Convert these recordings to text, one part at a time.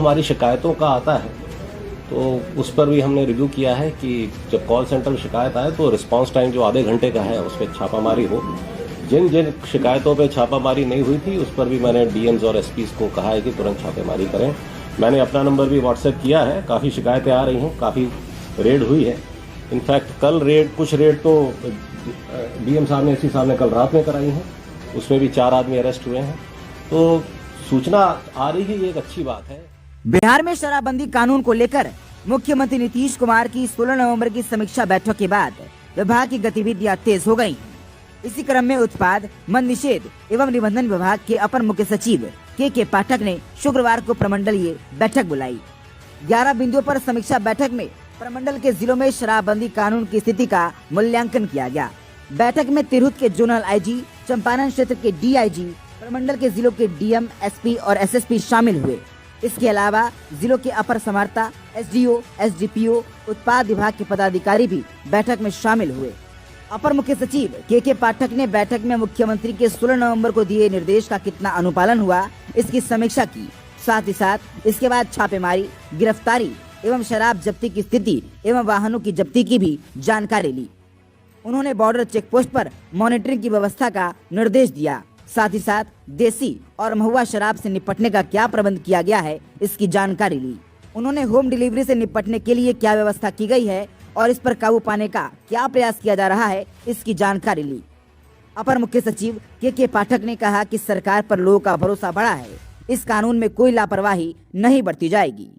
हमारी शिकायतों का आता है तो उस पर भी हमने रिव्यू किया है कि जब कॉल सेंटर में शिकायत आए तो रिस्पांस टाइम जो आधे घंटे का है उस पर छापामारी हो। जिन जिन शिकायतों पे छापामारी नहीं हुई थी उस पर भी मैंने डीएम्स और एसपीज को कहा है कि तुरंत छापेमारी करें। मैंने अपना नंबर भी व्हाट्सएप किया है, काफ़ी शिकायतें आ रही हैं, काफ़ी रेड हुई है। इनफैक्ट कल कुछ रेड तो डीएम साहब ने एसपी साहब ने कल रात में कराई हैं, उसमें भी 4 आदमी अरेस्ट हुए हैं। तो सूचना आ रही है, ये एक अच्छी बात है। बिहार में शराबबंदी कानून को लेकर मुख्यमंत्री नीतीश कुमार की 16 नवंबर की समीक्षा बैठक के बाद विभाग की गतिविधियां तेज हो गयी। इसी क्रम में उत्पाद मद निषेध एवं निबंधन विभाग के अपर मुख्य सचिव के पाठक ने शुक्रवार को प्रमंडलीय बैठक बुलाई। 11 बिंदुओं पर समीक्षा बैठक में प्रमंडल के जिलों में शराबबंदी कानून की स्थिति का मूल्यांकन किया गया। बैठक में तिरहुत के जोनल आईजी, चंपारण क्षेत्र के डीआईजी, प्रमंडल के जिलों के डीएम, एसपी और एसएसपी शामिल हुए। इसके अलावा जिलों के अपर समर्ता, एसडीओ, एसडीपीओ, उत्पाद विभाग के पदाधिकारी भी बैठक में शामिल हुए। अपर मुख्य सचिव के पाठक ने बैठक में मुख्यमंत्री के 16 नवंबर को दिए निर्देश का कितना अनुपालन हुआ, इसकी समीक्षा की। साथ ही साथ इसके बाद छापेमारी, गिरफ्तारी एवं शराब जब्ती की स्थिति एवं वाहनों की जब्ती की भी जानकारी ली। उन्होंने बॉर्डर चेक पोस्ट पर मॉनिटरिंग की व्यवस्था का निर्देश दिया। साथ ही साथ देसी और महुआ शराब से निपटने का क्या प्रबंध किया गया है, इसकी जानकारी ली। उन्होंने होम डिलीवरी से निपटने के लिए क्या व्यवस्था की गई है और इस पर काबू पाने का क्या प्रयास किया जा रहा है, इसकी जानकारी ली। अपर मुख्य सचिव के पाठक ने कहा कि सरकार पर लोगों का भरोसा बढ़ा है, इस कानून में कोई लापरवाही नहीं बरती जाएगी।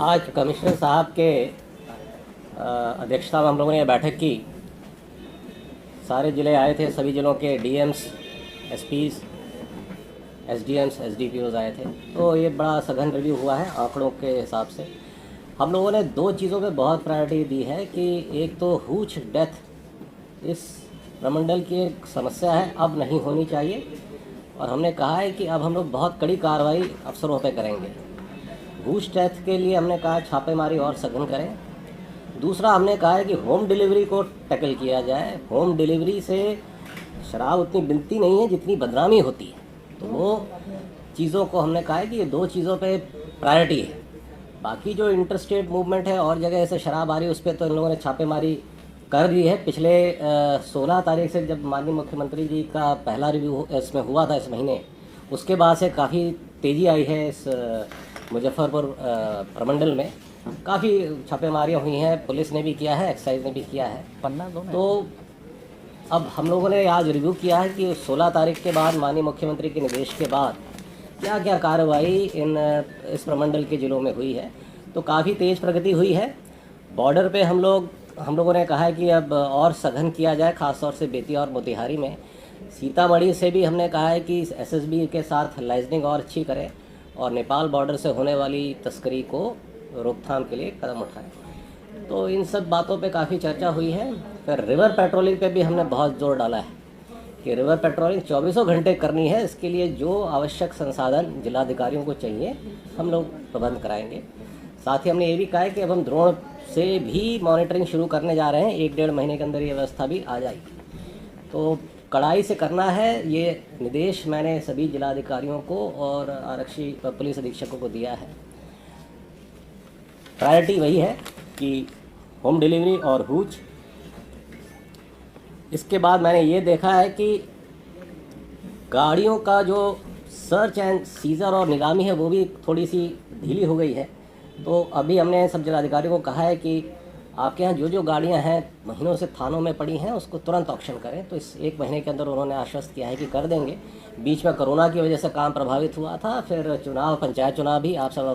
आज कमिश्नर साहब के अध्यक्षता में हम लोगों ने बैठक की। सारे ज़िले आए थे, सभी ज़िलों के डीएम्स, एसपीज, एसडीएम्स, एसडीपीओज आए थे। तो ये बड़ा सघन रिव्यू हुआ है आंकड़ों के हिसाब से। हम लोगों ने 2 चीज़ों पे बहुत प्रायोरिटी दी है कि एक तो हुच डेथ इस प्रमंडल की एक समस्या है, अब नहीं होनी चाहिए। और हमने कहा है कि अब हम लोग बहुत कड़ी कार्रवाई अफसरों पे करेंगे। हुच डेथ के लिए हमने कहा छापेमारी और सघन करें। दूसरा हमने कहा है कि होम डिलीवरी को टैकल किया जाए। होम डिलीवरी से शराब उतनी बिकती नहीं है जितनी बदनामी होती है। तो वो चीज़ों को हमने कहा है कि ये 2 चीज़ों पे प्रायोरिटी है। बाकी जो इंटर स्टेट मूवमेंट है और जगह ऐसे शराब आ रही है उस पर तो इन लोगों ने छापेमारी कर दी है। पिछले 16 तारीख से जब माननीय मुख्यमंत्री जी का पहला रिव्यू इसमें हुआ था इस महीने, उसके बाद से काफ़ी तेज़ी आई है। इस मुजफ्फरपुर प्रमंडल में काफ़ी छापेमारियाँ हुई हैं, पुलिस ने भी किया है, एक्साइज ने भी किया है। तो अब हम लोगों ने आज रिव्यू किया है कि 16 तारीख के बाद माननीय मुख्यमंत्री के निर्देश के बाद क्या क्या कार्रवाई इस प्रमंडल के ज़िलों में हुई है। तो काफ़ी तेज़ प्रगति हुई है। बॉर्डर पे हम लोगों ने कहा है कि अब और सघन किया जाए, ख़ासतौर से बेतिया और मोतिहारी में। सीतामढ़ी से भी हमने कहा है कि एसएसबी के साथ लाइजनिंग और अच्छी करें और नेपाल बॉर्डर से होने वाली तस्करी को रोकथाम के लिए कदम उठाएं। तो इन सब बातों पे काफ़ी चर्चा हुई है। फिर रिवर पेट्रोलिंग पे भी हमने बहुत जोर डाला है कि रिवर पेट्रोलिंग 24 घंटे करनी है। इसके लिए जो आवश्यक संसाधन जिलाधिकारियों को चाहिए हम लोग प्रबंध कराएंगे। साथ ही हमने ये भी कहा है कि अब हम ड्रोन से भी मॉनिटरिंग शुरू करने जा रहे हैं। 1-1.5 महीने के अंदर ये व्यवस्था भी आ जाएगी। तो कड़ाई से करना है, ये निर्देश मैंने सभी जिलाधिकारियों को और आरक्षी पुलिस अधीक्षकों को दिया है। प्रायोरिटी वही है कि होम डिलीवरी और हुच। इसके बाद मैंने ये देखा है कि गाड़ियों का जो सर्च एंड सीजर और निगरानी है वो भी थोड़ी सी ढीली हो गई है। तो अभी हमने सब जिलाधिकारियों को कहा है कि आपके यहाँ जो गाड़ियाँ हैं महीनों से थानों में पड़ी हैं उसको तुरंत ऑक्शन करें। तो इस 1 महीने के अंदर उन्होंने आश्वस्त किया है कि कर देंगे। बीच में कोरोना की वजह से काम प्रभावित हुआ था, फिर चुनाव, पंचायत चुनाव भी आप सब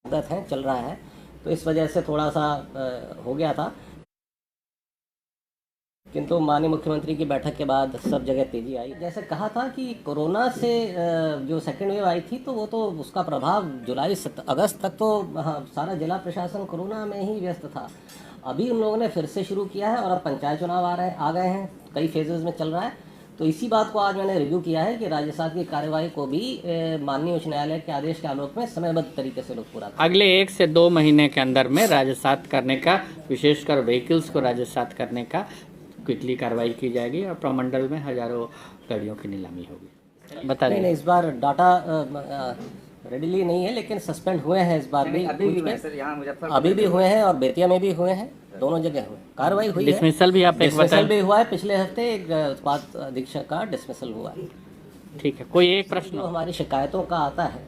अवगत हैं, चल रहा है, तो इस वजह से थोड़ा सा हो गया था। किंतु माननीय मुख्यमंत्री की बैठक के बाद सब जगह तेज़ी आई। जैसे कहा था कि कोरोना से जो सेकेंड वेव आई थी तो वो तो उसका प्रभाव जुलाई से अगस्त तक तो सारा जिला प्रशासन कोरोना में ही व्यस्त था। अभी उन लोगों ने फिर से शुरू किया है और अब पंचायत चुनाव आ गए हैं, कई फेजेस में चल रहा है। तो इसी बात को आज मैंने रिव्यू किया है कि राज्य शासन की कार्यवाही को भी माननीय उच्च न्यायालय के आदेश के आलोक में समयबद्ध तरीके से लोग पूरा करें। अगले 1 से 2 महीने के अंदर में राजसात करने का, विशेषकर व्हीकल्स को राजसात करने का क्विकली कार्रवाई की जाएगी और प्रमंडल में हजारों गाड़ियों की नीलामी होगी। बता नहीं, दें इस बार डाटा रेडिली नहीं है, लेकिन सस्पेंड हुए हैं इस बार भी, अभी भी हुए हैं सर, यहाँ मुजफ्फरपुर अभी भी हुए हैं और बेतिया में भी हुए हैं, दोनों जगह हुए, कार्रवाई हुई है। डिसमिसल भी आप एक डिसमिसल बताएं। भी हुआ है, पिछले हफ्ते एक उत्पाद अधीक्षक का डिसमिसल हुआ है। ठीक है, कोई एक प्रश्न जो हमारी शिकायतों का आता है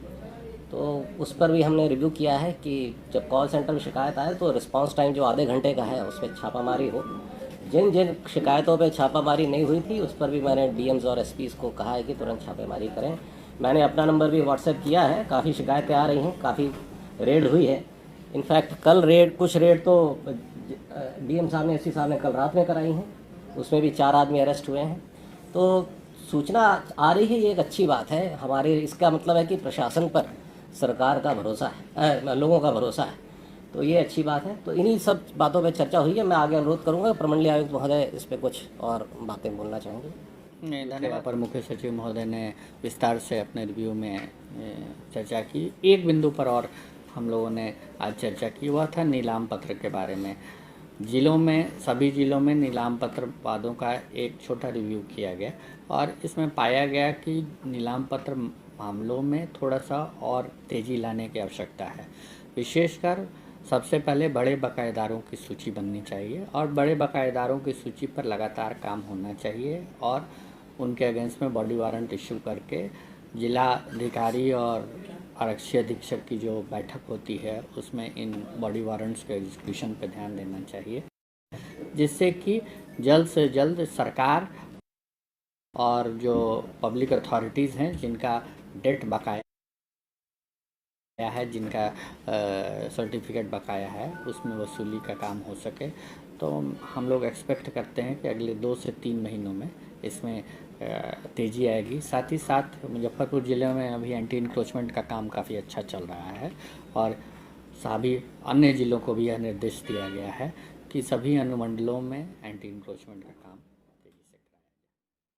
तो उस पर भी हमने रिव्यू किया है कि जब कॉल सेंटर में शिकायत आए तो रिस्पांस टाइम जो आधे घंटे का है उस पर छापामारी हो। जिन जिन शिकायतों पे छापामारी नहीं हुई थी उस पर भी मैंने डीएम्स और एसपीज को कहा है कि तुरंत छापेमारी करें। मैंने अपना नंबर भी व्हाट्सएप किया है, काफ़ी शिकायतें आ रही हैं, काफ़ी रेड हुई है। इनफैक्ट कल कुछ रेड तो डीएम साहब ने, एसपी साहब ने कल रात में कराई हैं, उसमें भी 4 आदमी अरेस्ट हुए हैं। तो सूचना आ रही है, ये एक अच्छी बात है हमारे। इसका मतलब है कि प्रशासन पर सरकार का भरोसा है, लोगों का भरोसा है, तो ये अच्छी बात है। तो इन्हीं सब बातों पे चर्चा हुई है। मैं आगे अनुरोध करूंगा प्रमंडलीय आयुक्त महोदय इस पे कुछ और बातें बोलना चाहेंगे। नहीं, धन्यवाद। अपर मुख्य सचिव महोदय ने विस्तार से अपने रिव्यू में चर्चा की। एक बिंदु पर और हम लोगों ने आज चर्चा की, वह था नीलाम पत्र के बारे में। जिलों में, सभी जिलों में नीलाम पत्र वादों का एक छोटा रिव्यू किया गया और इसमें पाया गया कि नीलाम पत्र मामलों में थोड़ा सा और तेज़ी लाने की आवश्यकता है। विशेषकर सबसे पहले बड़े बकायेदारों की सूची बननी चाहिए और बड़े बकायेदारों की सूची पर लगातार काम होना चाहिए और उनके अगेंस्ट में बॉडी वारंट इशू करके जिलाधिकारी और आरक्षी अधीक्षक की जो बैठक होती है उसमें इन बॉडी वारंट्स के एग्जीक्यूशन पर ध्यान देना चाहिए, जिससे कि जल्द से जल्द सरकार और जो पब्लिक अथॉरिटीज़ हैं जिनका डेट बकाया है, जिनका सर्टिफिकेट बकाया है, उसमें वसूली का काम हो सके। तो हम लोग एक्सपेक्ट करते हैं कि अगले 2 से 3 महीनों में इसमें तेज़ी आएगी। साथ ही साथ मुजफ्फरपुर ज़िले में अभी एंटी इंक्रोचमेंट का काम काफ़ी अच्छा चल रहा है और सभी अन्य ज़िलों को भी यह निर्देश दिया गया है कि सभी अनुमंडलों में एंटी इंक्रोचमेंट का काम